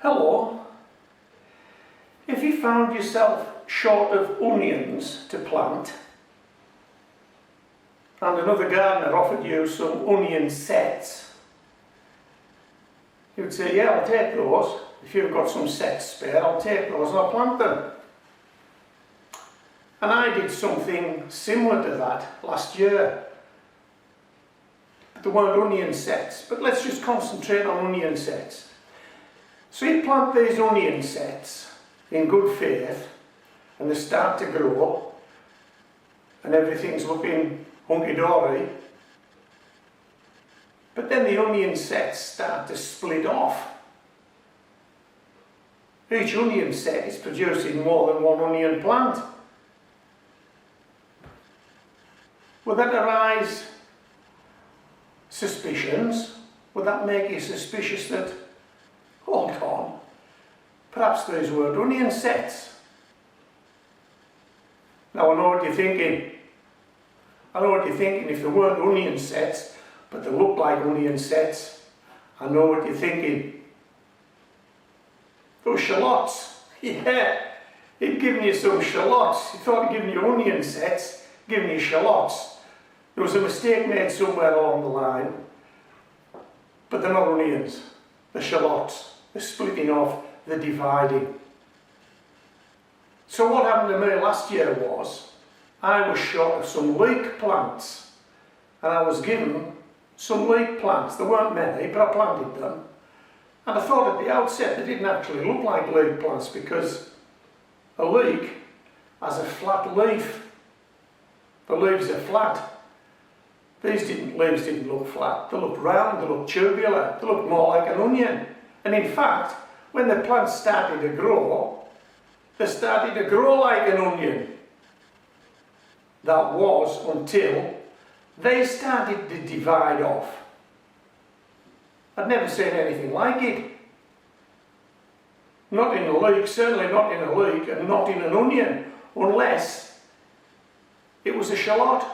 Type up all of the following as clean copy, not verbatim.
Hello. If you found yourself short of onions to plant and another gardener offered you some onion sets, you'd say, yeah, I'll take those. If you've got some sets spare, I'll take those and I'll plant them. And I did something similar to that last year. There weren't onion sets, but let's just concentrate on onion sets. So you plant these onion sets in good faith and they start to grow and everything's looking hunky-dory, but then the onion sets start to split off. Each onion set is producing more than one onion plant. Would that arise suspicions? Would that make you suspicious that, hold on, perhaps these weren't onion sets? Now I know what you're thinking. I know what you're thinking. If they weren't onion sets, but they look like onion sets, I know what you're thinking. Those shallots, yeah, he'd given you some shallots. He thought he'd given you onion sets, giving you shallots. There was a mistake made somewhere along the line, but they're not onions, they're shallots. They're splitting off, they're dividing. So what happened to me last year was, I was short of some leek plants, and I was given some leek plants. There weren't many, but I planted them. And I thought at the outset they didn't actually look like leek plants because a leek has a flat leaf. The leaves are flat. These leaves didn't look flat. They looked round, they looked tubular, they looked more like an onion. And in fact, when the plants started to grow, they started to grow like an onion. That was until they started to divide off. I'd never seen anything like it. Not in a leek, certainly not in a leek, and not in an onion, unless it was a shallot.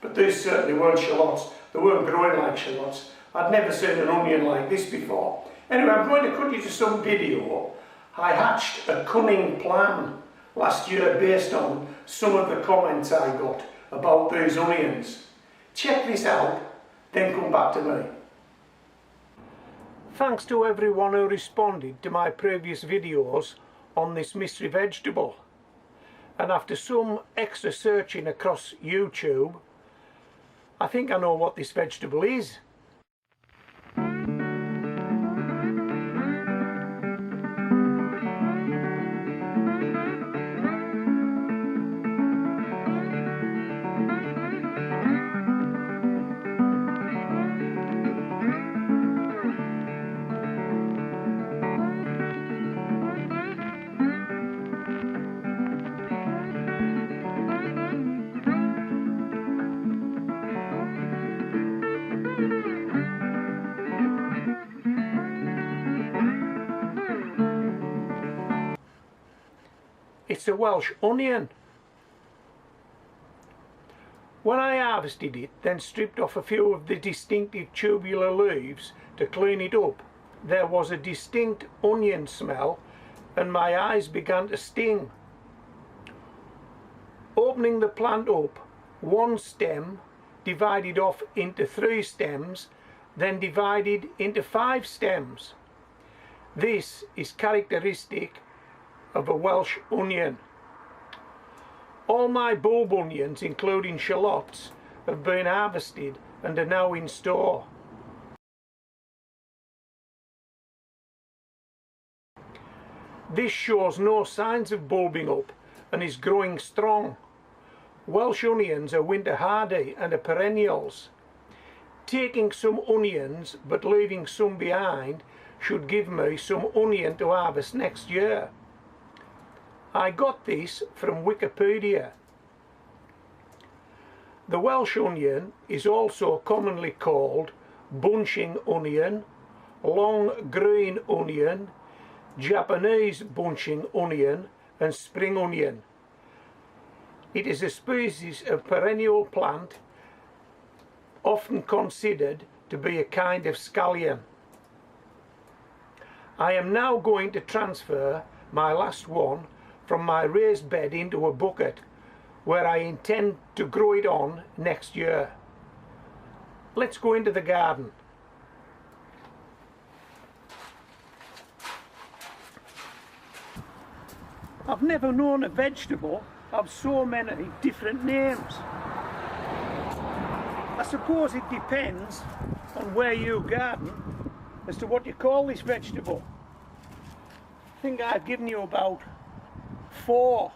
But these certainly weren't shallots. They weren't growing like shallots. I'd never seen an onion like this before. Anyway, I'm going to cut you to some video. I hatched a cunning plan last year based on some of the comments I got about these onions. Check this out, then come back to me. Thanks to everyone who responded to my previous videos on this mystery vegetable. And after some extra searching across YouTube, I think I know what this vegetable is. It's a Welsh onion. When I harvested it, then stripped off a few of the distinctive tubular leaves to clean it up, there was a distinct onion smell and my eyes began to sting. Opening the plant up, one stem divided off into 3 stems, then divided into 5 stems. This is characteristic of a Welsh onion. All my bulb onions, including shallots, have been harvested and are now in store. This shows no signs of bulbing up and is growing strong. Welsh onions are winter hardy and are perennials. Taking some onions but leaving some behind should give me some onion to harvest next year. I got this from Wikipedia. The Welsh onion is also commonly called bunching onion, long green onion, Japanese bunching onion and spring onion. It is a species of perennial plant often considered to be a kind of scallion. I am now going to transfer my last one from my raised bed into a bucket where I intend to grow it on next year. Let's go into the garden. I've never known a vegetable have so many different names. I suppose it depends on where you garden as to what you call this vegetable. I think I've given you about 4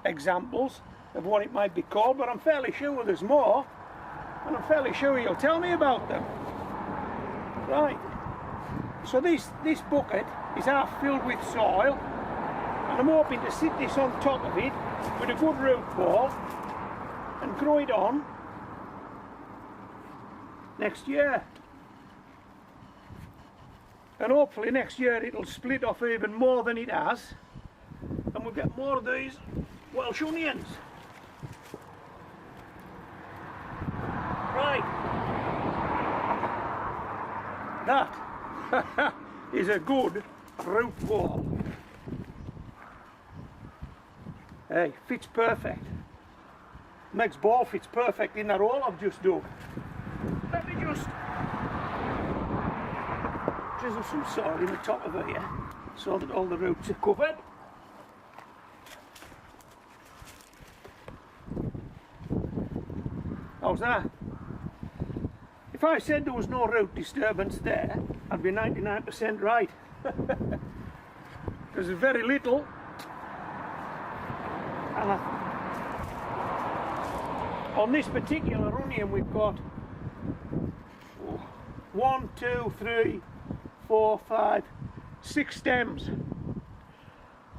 examples of what it might be called, but I'm fairly sure there's more, and I'm fairly sure you'll tell me about them. Right, so this bucket is half filled with soil, and I'm hoping to sit this on top of it with a good root ball and grow it on next year. And hopefully next year it'll split off even more than it has, and we'll get more of these Welsh onions. Right, that is a good root ball. Hey, fits perfect. Meg's ball fits perfect in that hole I've just dug. Let me just drizzle some soil in the top of it here so that all the roots are covered. How's that? If I said there was no root disturbance there, I'd be 99% right. There's very little. And on this particular onion we've got 1, 2, 3, 4, 5, 6 stems.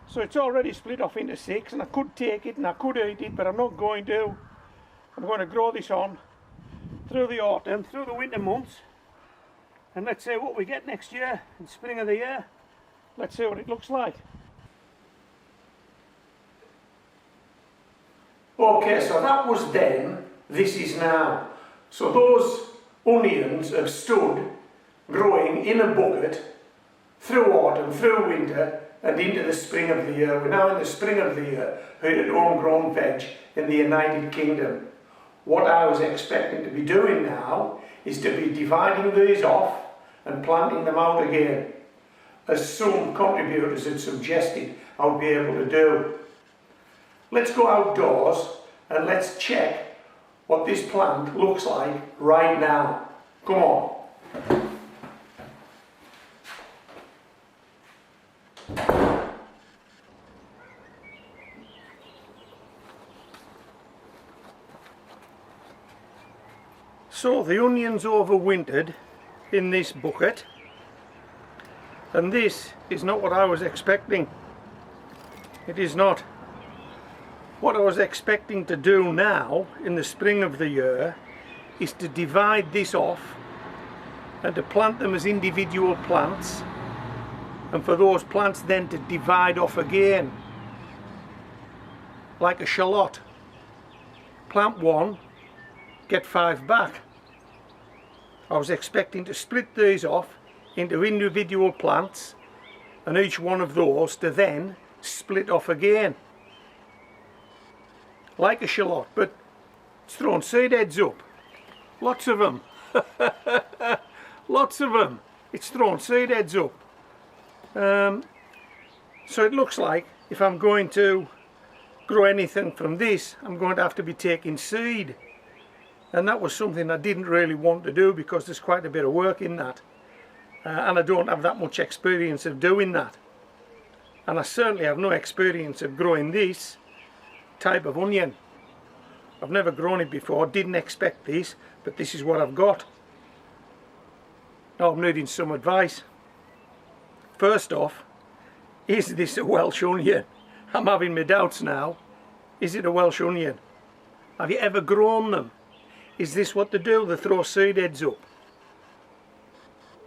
So it's already split off into 6, and I could take it and I could eat it, but I'm not going to. I'm going to grow this on through the autumn, through the winter months, and let's see what we get next year, in spring of the year. Let's see what it looks like. Okay, so that was then, this is now. So those onions have stood growing in a bucket through autumn, through winter, and into the spring of the year. We're now in the spring of the year, here at Homegrown Veg in the United Kingdom. What I was expecting to be doing now is to be dividing these off and planting them out again, as some contributors had suggested I would be able to do. Let's go outdoors and let's check what this plant looks like right now. Come on. So the onions overwintered in this bucket, and this is not what I was expecting. It is not. What I was expecting to do now in the spring of the year is to divide this off and to plant them as individual plants, and for those plants then to divide off again like a shallot. Plant 1, get 5 back. I was expecting to split these off into individual plants, and each one of those to then split off again like a shallot, but it's thrown seed heads up. Lots of them. Lots of them. It's thrown seed heads up. So it looks like if I'm going to grow anything from this, I'm going to have to be taking seed. And that was something I didn't really want to do because there's quite a bit of work in that. And I don't have that much experience of doing that. And I certainly have no experience of growing this type of onion. I've never grown it before, didn't expect this, but this is what I've got. Now I'm needing some advice. First off, is this a Welsh onion? I'm having my doubts now. Is it a Welsh onion? Have you ever grown them? Is this what they do? They throw seed heads up.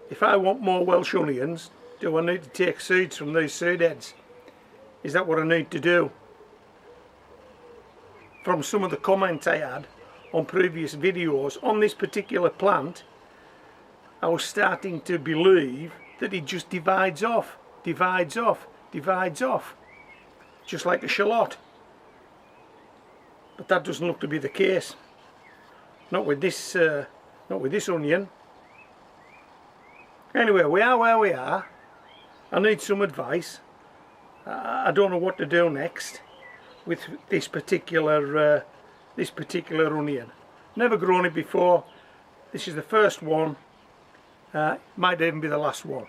If I want more Welsh onions, do I need to take seeds from these seed heads? Is that what I need to do? From some of the comments I had on previous videos on this particular plant, I was starting to believe that it just divides off, divides off, divides off, just like a shallot. But that doesn't look to be the case. Not with this onion. Anyway, we are where we are. I need some advice. I don't know what to do next with this particular onion. Never grown it before. This is the first one. Might even be the last one.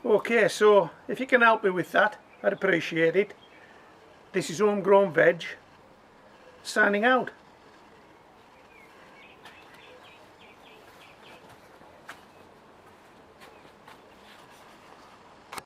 Okay, so if you can help me with that, I'd appreciate it. This is Homegrown Veg, signing out.